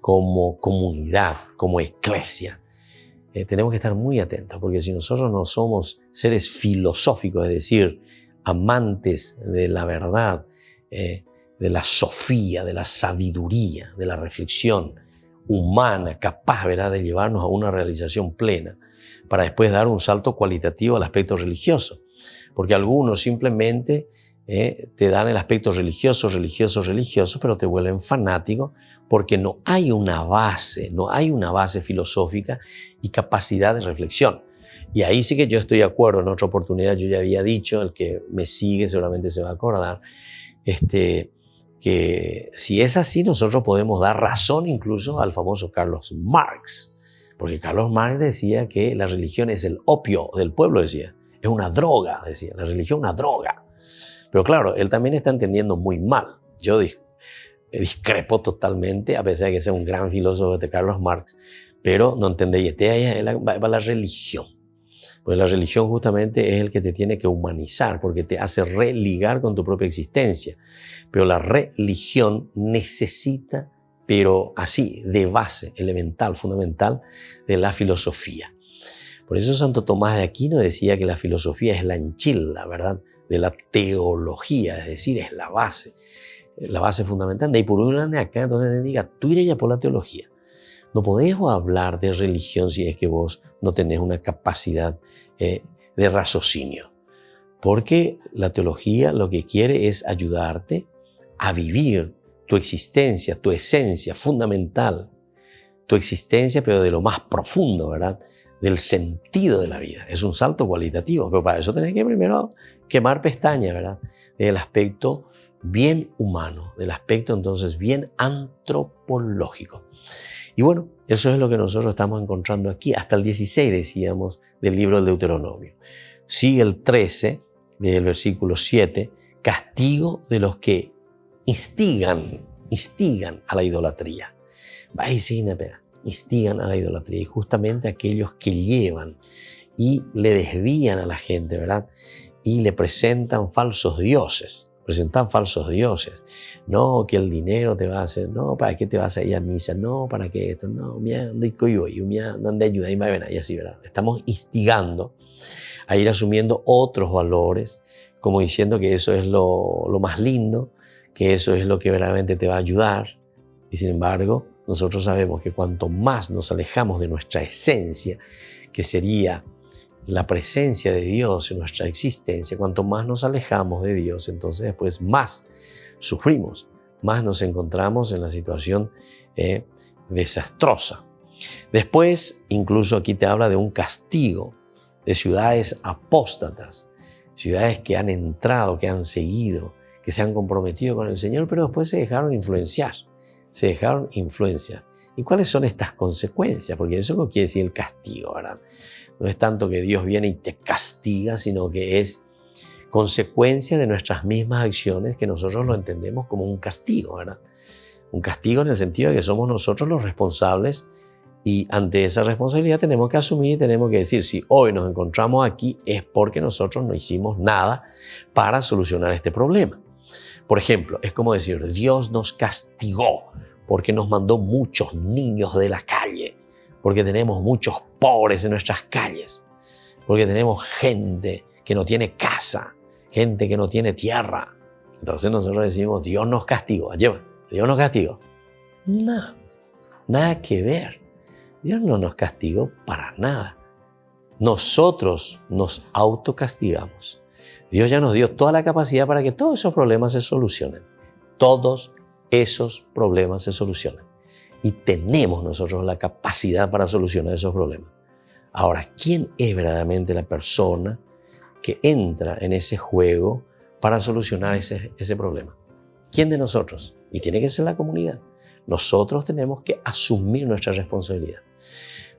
como comunidad, como iglesia. Tenemos que estar muy atentos, porque si nosotros no somos seres filosóficos, es decir, amantes de la verdad, de la sofía, de la sabiduría, de la reflexión humana, capaz, ¿verdad?, de llevarnos a una realización plena, para después dar un salto cualitativo al aspecto religioso. Porque algunos simplemente te dan el aspecto religioso, pero te vuelven fanático porque no hay una base filosófica y capacidad de reflexión. Y ahí sí que yo estoy de acuerdo. En otra oportunidad yo ya había dicho, el que me sigue seguramente se va a acordar, que si es así, nosotros podemos dar razón incluso al famoso Carlos Marx. Porque Carlos Marx decía que la religión es el opio del pueblo, decía. Es una droga, decía. La religión es una droga. Pero claro, él también está entendiendo muy mal. Yo discrepo totalmente, a pesar de que sea un gran filósofo de Carlos Marx, pero no entendéis, va la religión. Pues la religión justamente es el que te tiene que humanizar, porque te hace religar con tu propia existencia. Pero la religión necesita, pero así, de base, elemental, fundamental, de la filosofía. Por eso Santo Tomás de Aquino decía que la filosofía es la anchila, ¿verdad?, de la teología, es decir, es la base fundamental. De ahí por un de acá, entonces te diga, tú iré ya por la teología. No podés hablar de religión si es que vos no tenés una capacidad de raciocinio. Porque la teología lo que quiere es ayudarte a vivir tu existencia, tu esencia fundamental, tu existencia, pero de lo más profundo, ¿verdad?, del sentido de la vida. Es un salto cualitativo, pero para eso tenés que primero quemar pestañas, ¿verdad?, del aspecto bien humano, del aspecto entonces bien antropológico. Y bueno, eso es lo que nosotros estamos encontrando aquí, hasta el 16 decíamos del libro del Deuteronomio. Sigue el 13 del versículo 7, castigo de los que instigan a la idolatría. Instigan a la idolatría, y justamente aquellos que llevan y le desvían a la gente, ¿verdad?, y le presentan falsos dioses. No, que el dinero te va a hacer, no, ¿para qué te vas a ir a misa? No, ¿para qué esto? No, ¿dónde ayuda? Y así, ¿verdad? Estamos instigando a ir asumiendo otros valores, como diciendo que eso es lo más lindo, que eso es lo que verdaderamente te va a ayudar. Y sin embargo, nosotros sabemos que cuanto más nos alejamos de nuestra esencia, que sería la presencia de Dios en nuestra existencia, cuanto más nos alejamos de Dios, entonces después más sufrimos, más nos encontramos en la situación desastrosa. Después, incluso aquí te habla de un castigo de ciudades apóstatas, ciudades que han entrado, que han seguido, que se han comprometido con el Señor, pero después se dejaron influenciar. ¿Y cuáles son estas consecuencias? Porque eso no quiere decir el castigo, ¿verdad? No es tanto que Dios viene y te castiga, sino que es consecuencia de nuestras mismas acciones, que nosotros lo entendemos como un castigo, ¿verdad? Un castigo en el sentido de que somos nosotros los responsables, y ante esa responsabilidad tenemos que asumir y tenemos que decir, si hoy nos encontramos aquí es porque nosotros no hicimos nada para solucionar este problema. Por ejemplo, es como decir, Dios nos castigó porque nos mandó muchos niños de la calle, porque tenemos muchos pobres en nuestras calles, porque tenemos gente que no tiene casa, gente que no tiene tierra, Entonces nosotros decimos, Dios nos castigó. Dios nos castigó. No, nada que ver. Dios no nos castigó para nada. Nosotros nos autocastigamos. Dios ya nos dio toda la capacidad para que todos esos problemas se solucionen. Todos esos problemas se solucionan. Y tenemos nosotros la capacidad para solucionar esos problemas. Ahora, ¿quién es verdaderamente la persona que entra en ese juego para solucionar ese problema? ¿Quién de nosotros? Y tiene que ser la comunidad. Nosotros tenemos que asumir nuestra responsabilidad.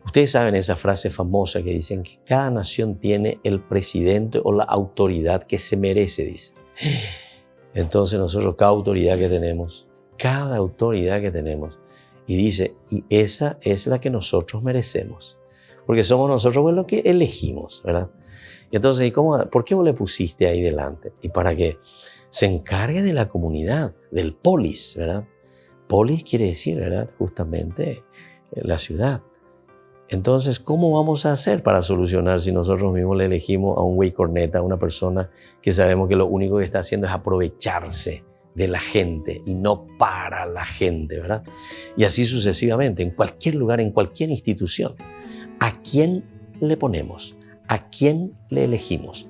Ustedes saben esa frase famosa que dicen que cada nación tiene el presidente o la autoridad que se merece, dice. Entonces nosotros cada autoridad que tenemos, y dice, y esa es la que nosotros merecemos. Porque somos nosotros los que elegimos, ¿verdad? Y entonces, ¿por qué vos le pusiste ahí delante? Y para que se encargue de la comunidad, del polis, ¿verdad? Polis quiere decir, ¿verdad? Justamente la ciudad. Entonces, ¿cómo vamos a hacer para solucionar si nosotros mismos le elegimos a un güey corneta, a una persona que sabemos que lo único que está haciendo es aprovecharse de la gente y no para la gente, ¿verdad? Y así sucesivamente, en cualquier lugar, en cualquier institución. ¿A quién le ponemos? ¿A quién le elegimos?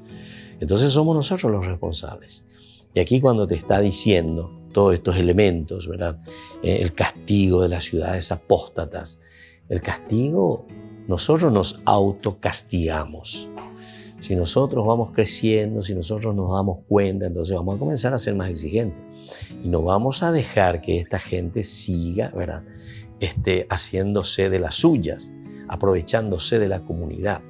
Entonces somos nosotros los responsables. Y aquí cuando te está diciendo todos estos elementos, ¿verdad? El castigo de las ciudades apóstatas. El castigo, nosotros nos autocastigamos. Si nosotros vamos creciendo, si nosotros nos damos cuenta, entonces vamos a comenzar a ser más exigentes. Y no vamos a dejar que esta gente siga, ¿verdad? Haciéndose de las suyas, aprovechándose de la comunidad.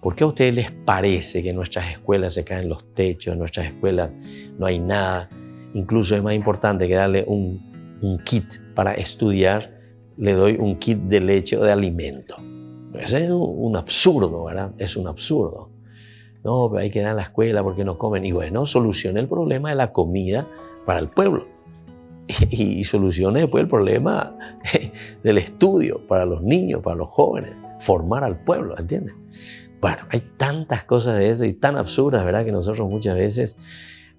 ¿Por qué a ustedes les parece que en nuestras escuelas se caen los techos, en nuestras escuelas no hay nada? Incluso es más importante que darle un kit para estudiar, le doy un kit de leche o de alimento. Ese es un absurdo, ¿verdad? Es un absurdo. No, pero hay que dar a la escuela porque no comen. Y bueno, solucione el problema de la comida para el pueblo. Y solucione después el problema del estudio para los niños, para los jóvenes. Formar al pueblo, ¿entiendes? Bueno, hay tantas cosas de eso y tan absurdas, ¿verdad? Que nosotros muchas veces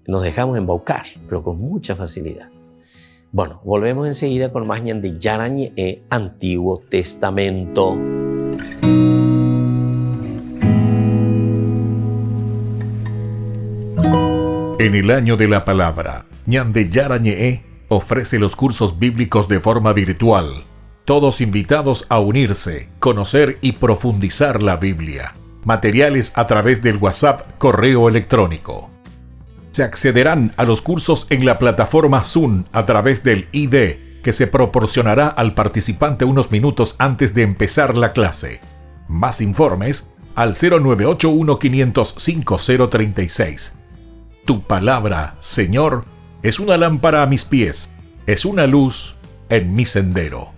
nos dejamos embaucar, pero con mucha facilidad. Bueno, volvemos enseguida con más ñande Yarañe Antiguo Testamento. En el año de la palabra, ñande Yarañe ofrece los cursos bíblicos de forma virtual. Todos invitados a unirse, conocer y profundizar la Biblia. Materiales a través del WhatsApp, correo electrónico. Se accederán a los cursos en la plataforma Zoom a través del ID que se proporcionará al participante unos minutos antes de empezar la clase. Más informes al 0981-500-5036. Tu palabra, Señor, es una lámpara a mis pies, es una luz en mi sendero.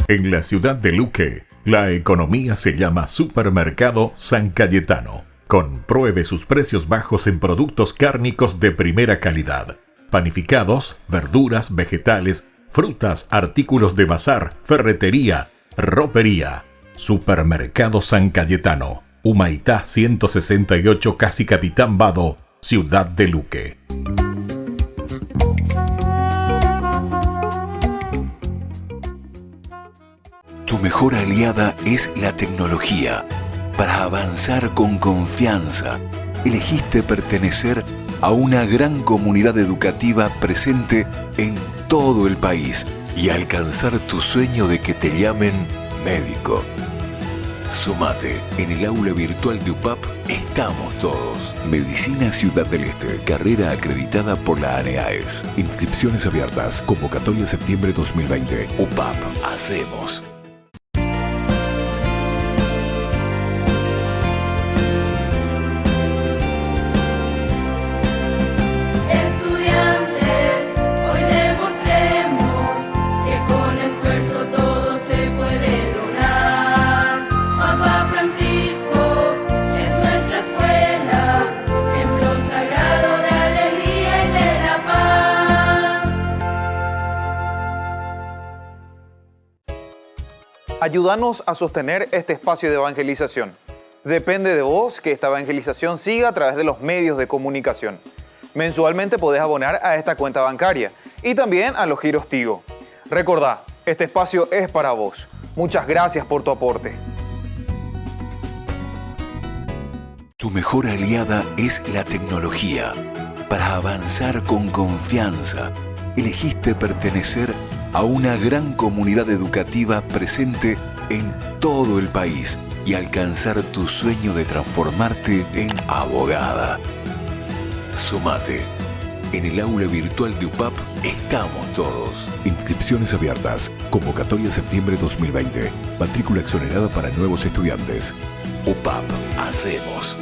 En la ciudad de Luque, la economía se llama Supermercado San Cayetano. Compruebe sus precios bajos en productos cárnicos de primera calidad. Panificados, verduras, vegetales, frutas, artículos de bazar, ferretería, ropería. Supermercado San Cayetano, Humaitá 168, Casi Capitán Vado, ciudad de Luque. Tu mejor aliada es la tecnología. Para avanzar con confianza, elegiste pertenecer a una gran comunidad educativa presente en todo el país y alcanzar tu sueño de que te llamen médico. Sumate, en el aula virtual de UPAP estamos todos. Medicina Ciudad del Este, carrera acreditada por la ANEAES. Inscripciones abiertas, convocatoria septiembre 2020. UPAP, hacemos. Ayúdanos a sostener este espacio de evangelización. Depende de vos que esta evangelización siga a través de los medios de comunicación. Mensualmente podés abonar a esta cuenta bancaria y también a los giros Tigo. Recordá, este espacio es para vos. Muchas gracias por tu aporte. Tu mejor aliada es la tecnología. Para avanzar con confianza, elegiste pertenecer a una gran comunidad educativa presente en todo el país y alcanzar tu sueño de transformarte en abogada. Sumate. En el aula virtual de UPAP estamos todos. Inscripciones abiertas. Convocatoria septiembre 2020. Matrícula exonerada para nuevos estudiantes. UPAP. Hacemos.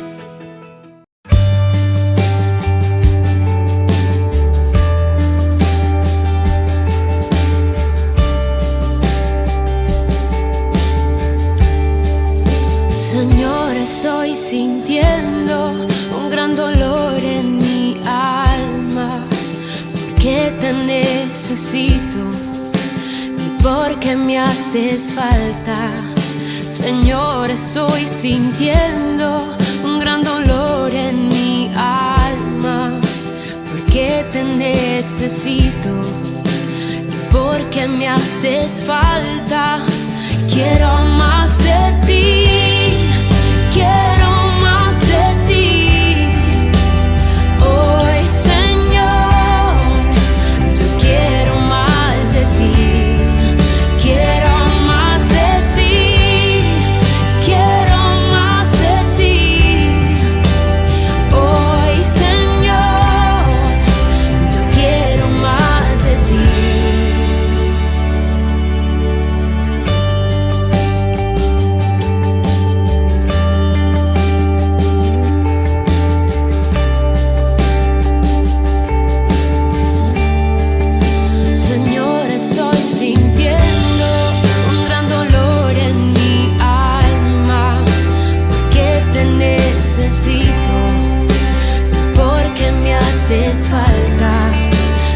Señor, estoy sintiendo un gran dolor en mi alma, porque te necesito y porque me haces falta. Señor, estoy sintiendo un gran dolor en mi alma, porque te necesito y porque me haces falta. Quiero más de ti. Quiero más de ti, hoy Señor, yo quiero más de ti, quiero más de ti, quiero más de ti, hoy Señor, yo quiero más de ti. Haces falta,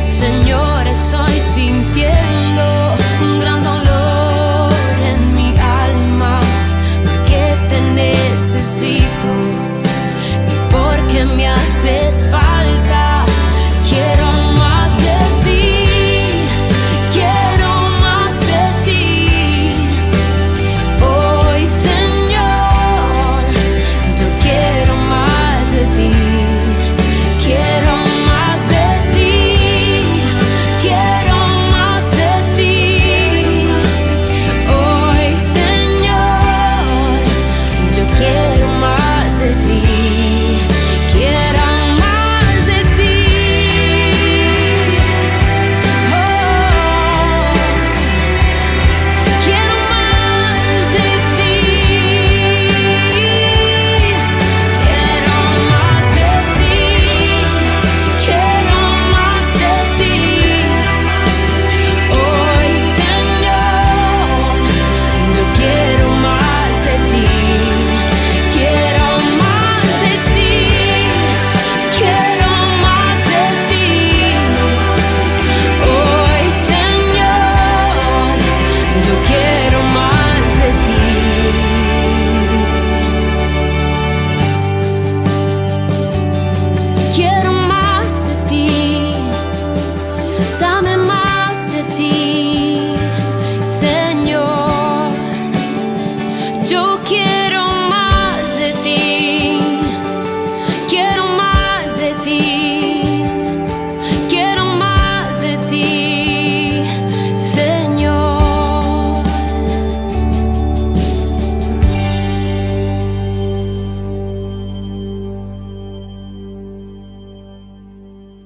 Señor, estoy sintiendo un gran dolor en mi alma, porque te necesito y porque me haces falta. Quiero más de ti, quiero más de ti, hoy Señor, yo quiero más de ti. Quiero más de ti, quiero más de ti, hoy Señor, yo quiero más de ti, quiero más de ti, quiero más de ti, quiero más de ti. Quiero más de ti, hoy Señor, yo quiero más de ti, quiero más de ti, quiero más de ti, hoy Señor, yo quiero más de ti. Quiero más de ti, dame más de ti, Señor. Yo quiero más de ti, quiero más de ti, quiero más de ti, Señor.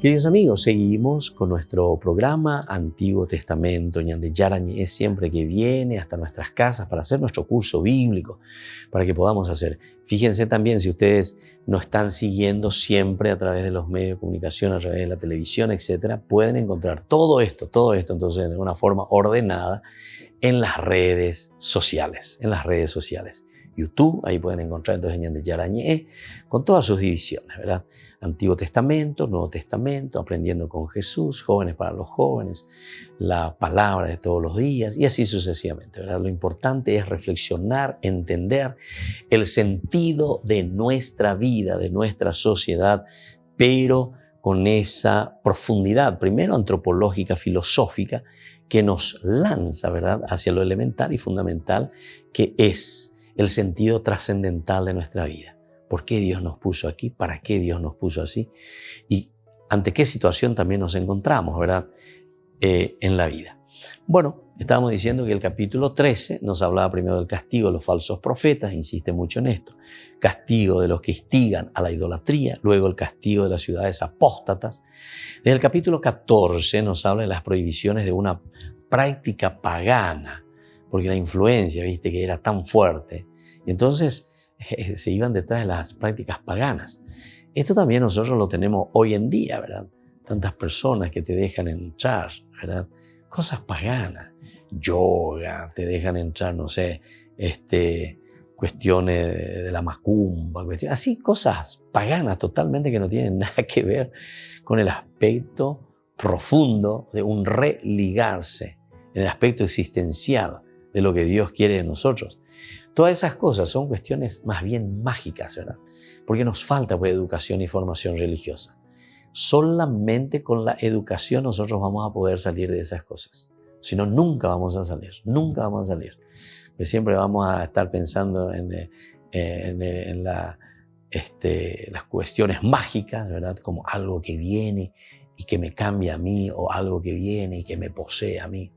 Queridos amigos, seguimos con nuestro programa Antiguo Testamento, Ñande Yarañe, siempre que viene hasta nuestras casas para hacer nuestro curso bíblico, para que podamos hacer. Fíjense también, si ustedes nos están siguiendo siempre a través de los medios de comunicación, a través de la televisión, etcétera, pueden encontrar todo esto entonces de una forma ordenada en las redes sociales, YouTube, ahí pueden encontrar entonces Ñande Yara Ñe, con todas sus divisiones, ¿verdad? Antiguo Testamento, Nuevo Testamento, Aprendiendo con Jesús, Jóvenes para los Jóvenes, la palabra de todos los días y así sucesivamente, ¿verdad? Lo importante es reflexionar, entender el sentido de nuestra vida, de nuestra sociedad, pero con esa profundidad, primero antropológica, filosófica, que nos lanza, ¿verdad?, hacia lo elemental y fundamental, que es el sentido trascendental de nuestra vida. ¿Por qué Dios nos puso aquí? ¿Para qué Dios nos puso así? Y ante qué situación también nos encontramos, ¿verdad?, en la vida. Bueno, estábamos diciendo que el capítulo 13 nos hablaba primero del castigo de los falsos profetas, insiste mucho en esto, castigo de los que instigan a la idolatría, luego el castigo de las ciudades apóstatas. En el capítulo 14 nos habla de las prohibiciones de una práctica pagana, porque la influencia, viste, que era tan fuerte. Y entonces se iban detrás de las prácticas paganas. Esto también nosotros lo tenemos hoy en día, ¿verdad? Tantas personas que te dejan entrar, ¿verdad? Cosas paganas, yoga, te dejan entrar, no sé, cuestiones de la macumba, así cosas paganas totalmente que no tienen nada que ver con el aspecto profundo de un religarse, en el aspecto existencial de lo que Dios quiere de nosotros. Todas esas cosas son cuestiones más bien mágicas, ¿verdad? Porque nos falta pues, educación y formación religiosa. Solamente con la educación nosotros vamos a poder salir de esas cosas. Si no, nunca vamos a salir, nunca vamos a salir. Porque siempre vamos a estar pensando en las cuestiones mágicas, ¿verdad? Como algo que viene y que me cambia a mí, o algo que viene y que me posee a mí.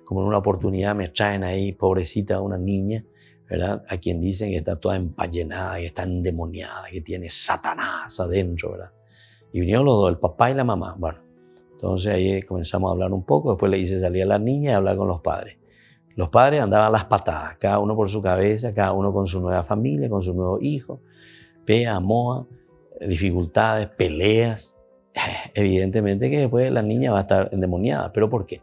Como en una oportunidad me traen ahí, pobrecita, una niña, ¿verdad?, a quien dicen que está toda empallenada, que está endemoniada, que tiene Satanás adentro, ¿verdad? Y vinieron los dos, el papá y la mamá. Bueno, entonces ahí comenzamos a hablar un poco, después le hice salir a la niña y hablar con los padres. Los padres andaban a las patadas, cada uno por su cabeza, cada uno con su nueva familia, con su nuevo hijo, pea, moa, dificultades, peleas. Evidentemente que después la niña va a estar endemoniada. ¿Pero por qué?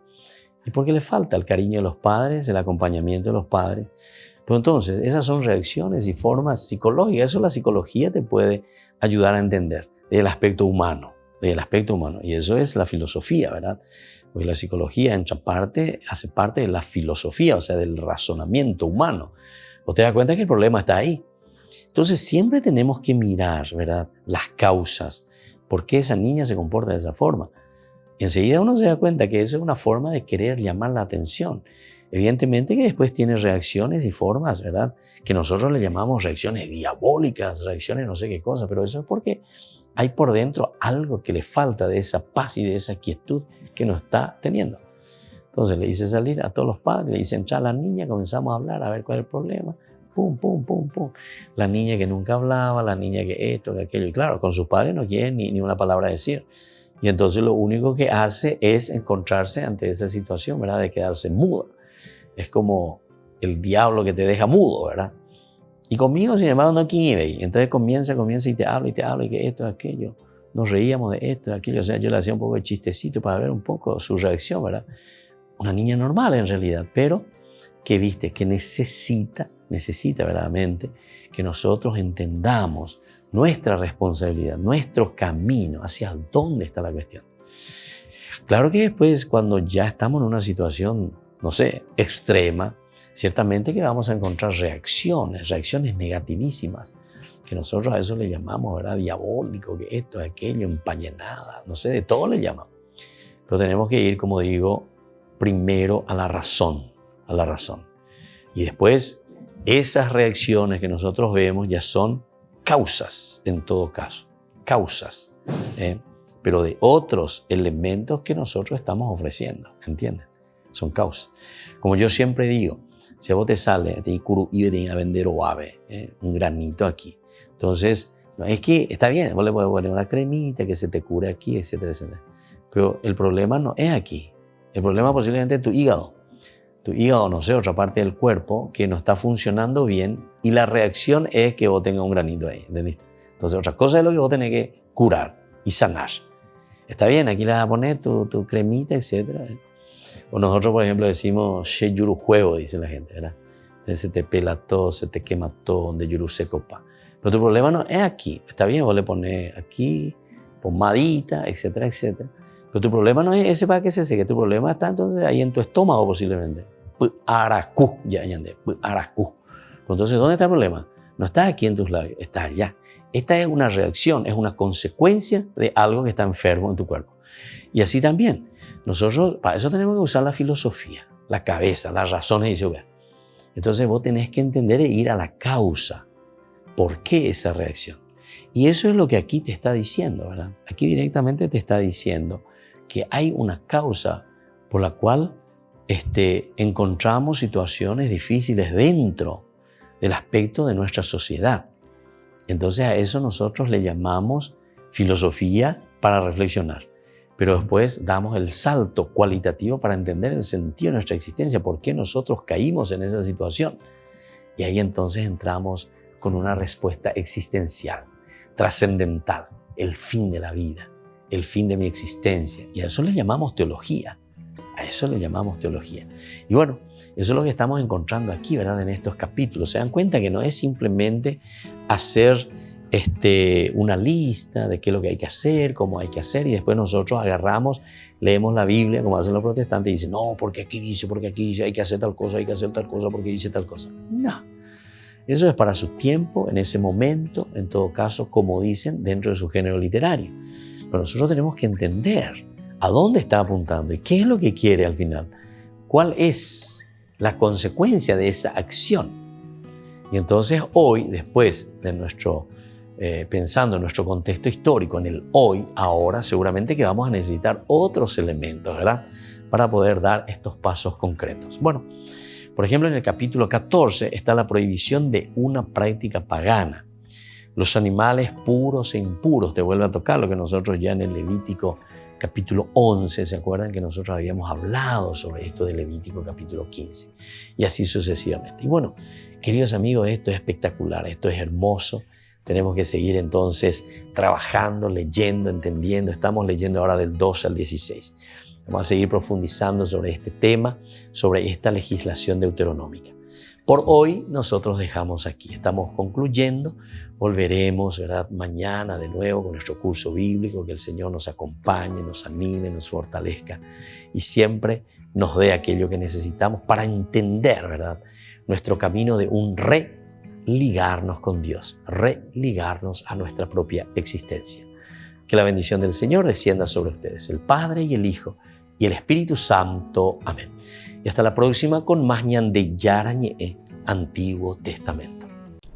Y porque le falta el cariño de los padres, el acompañamiento de los padres. Pero entonces, esas son reacciones y formas psicológicas. Eso la psicología te puede ayudar a entender del aspecto humano, Y eso es la filosofía, ¿verdad? Porque la psicología hace parte de la filosofía, o sea, del razonamiento humano. ¿O te das cuenta que el problema está ahí? Entonces, siempre tenemos que mirar, ¿verdad?, las causas. ¿Por qué esa niña se comporta de esa forma? Y enseguida uno se da cuenta que eso es una forma de querer llamar la atención. Evidentemente que después tiene reacciones y formas, ¿verdad?, que nosotros le llamamos reacciones diabólicas, reacciones no sé qué cosa, pero eso es porque hay por dentro algo que le falta de esa paz y de esa quietud que no está teniendo. Entonces le hice salir a todos los padres, le hice entrar a la niña, comenzamos a hablar, a ver cuál es el problema. Pum, pum, pum, pum. La niña que nunca hablaba, la niña que esto, que aquello. Y claro, con sus padres no quiere ni una palabra decir. Y entonces lo único que hace es encontrarse ante esa situación, ¿verdad?, de quedarse muda. Es como el diablo que te deja mudo, ¿verdad? Y conmigo, sin embargo, no quiere. Entonces comienza y te habla y que esto, aquello. Nos reíamos de esto, de aquello. O sea, yo le hacía un poco de chistecito para ver un poco su reacción, ¿verdad? Una niña normal en realidad, pero que viste, que necesita verdaderamente que nosotros entendamos nuestra responsabilidad, nuestro camino, hacia dónde está la cuestión. Claro que después, cuando ya estamos en una situación, no sé, extrema, ciertamente que vamos a encontrar reacciones negativísimas, que nosotros a eso le llamamos, ¿verdad?, diabólico, que esto, aquello, empallenada, no sé, de todo le llamamos. Pero tenemos que ir, como digo, primero a la razón. Y después, esas reacciones que nosotros vemos ya son causas, en todo caso, pero de otros elementos que nosotros estamos ofreciendo, ¿entiendes? Son causas. Como yo siempre digo, si a vos te sale, te iba a vender oave, un granito aquí. Entonces, no, es que está bien, vos le puedes poner una cremita que se te cure aquí, etcétera, etcétera. Pero el problema no es aquí. El problema posiblemente es tu hígado. Tu hígado, no sé, otra parte del cuerpo que no está funcionando bien y la reacción es que vos tengas un granito ahí, ¿entendiste? Entonces, otra cosa es lo que vos tenés que curar y sanar. Está bien, aquí le vas a poner tu cremita, etcétera. O nosotros, por ejemplo, decimos Sheyuru juego, dice la gente, ¿verdad? se te pela todo, se te quema todo, donde yuruse copa. Pero tu problema no es aquí. Está bien, vos le pones aquí, pomadita, etcétera, etcétera. Pero tu problema no es ese para que se seque. Tu problema está entonces ahí en tu estómago posiblemente. Aracú, ya añade, aracú. Entonces, ¿dónde está el problema? No está aquí en tus labios, está allá. Esta es una reacción, es una consecuencia de algo que está enfermo en tu cuerpo. Y así también, nosotros para eso tenemos que usar la filosofía, la cabeza, las razones y eso. Entonces vos tenés que entender e ir a la causa. ¿Por qué esa reacción? Y eso es lo que aquí te está diciendo, ¿verdad? Aquí directamente te está diciendo que hay una causa por la cual encontramos situaciones difíciles dentro del aspecto de nuestra sociedad. Entonces a eso nosotros le llamamos filosofía para reflexionar. Pero después damos el salto cualitativo para entender el sentido de nuestra existencia, por qué nosotros caímos en esa situación. Y ahí entonces entramos con una respuesta existencial, trascendental, el fin de la vida, el fin de mi existencia. Y a eso le llamamos teología. A eso le llamamos teología. Y bueno, eso es lo que estamos encontrando aquí, ¿verdad? En estos capítulos. Se dan cuenta que no es simplemente hacer una lista de qué es lo que hay que hacer, cómo hay que hacer, y después nosotros agarramos, leemos la Biblia, como hacen los protestantes, y dicen, no, porque aquí dice, hay que hacer tal cosa, hay que hacer tal cosa, porque dice tal cosa. No. Eso es para su tiempo, en ese momento, en todo caso, como dicen, dentro de su género literario. Pero nosotros tenemos que entender a dónde está apuntando y qué es lo que quiere al final. ¿Cuál es la consecuencia de esa acción? Y entonces hoy, después de pensando en nuestro contexto histórico, en el hoy, ahora, seguramente que vamos a necesitar otros elementos, ¿verdad? Para poder dar estos pasos concretos. Bueno, por ejemplo, en el capítulo 14 está la prohibición de una práctica pagana. Los animales puros e impuros, te vuelve a tocar lo que nosotros ya en el Levítico capítulo 11, ¿se acuerdan que nosotros habíamos hablado sobre esto de Levítico capítulo 15? Y así sucesivamente. Y bueno, queridos amigos, esto es espectacular, esto es hermoso. Tenemos que seguir entonces trabajando, leyendo, entendiendo. Estamos leyendo ahora del 12 al 16. Vamos a seguir profundizando sobre este tema, sobre esta legislación deuteronómica. Por hoy nosotros dejamos aquí. Estamos concluyendo. Volveremos, ¿verdad?, mañana de nuevo con nuestro curso bíblico. Que el Señor nos acompañe, nos anime, nos fortalezca y siempre nos dé aquello que necesitamos para entender, ¿verdad?, nuestro camino de un religarnos con Dios, religarnos a nuestra propia existencia. Que la bendición del Señor descienda sobre ustedes, el Padre y el Hijo y el Espíritu Santo. Amén. Y hasta la próxima con más Ñande Yara Ñe'e, Antiguo Testamento.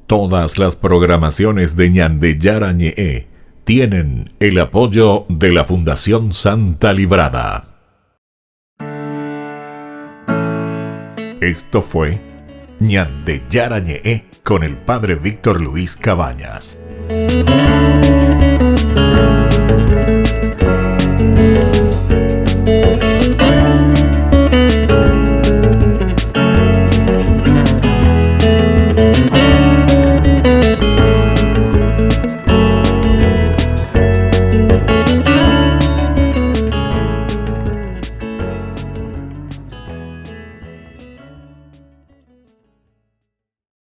Todas las programaciones de Ñande Yara Ñe'e tienen el apoyo de la Fundación Santa Librada. Esto fue Ñande Yara Ñe'e con el Padre Víctor Luis Cabañas.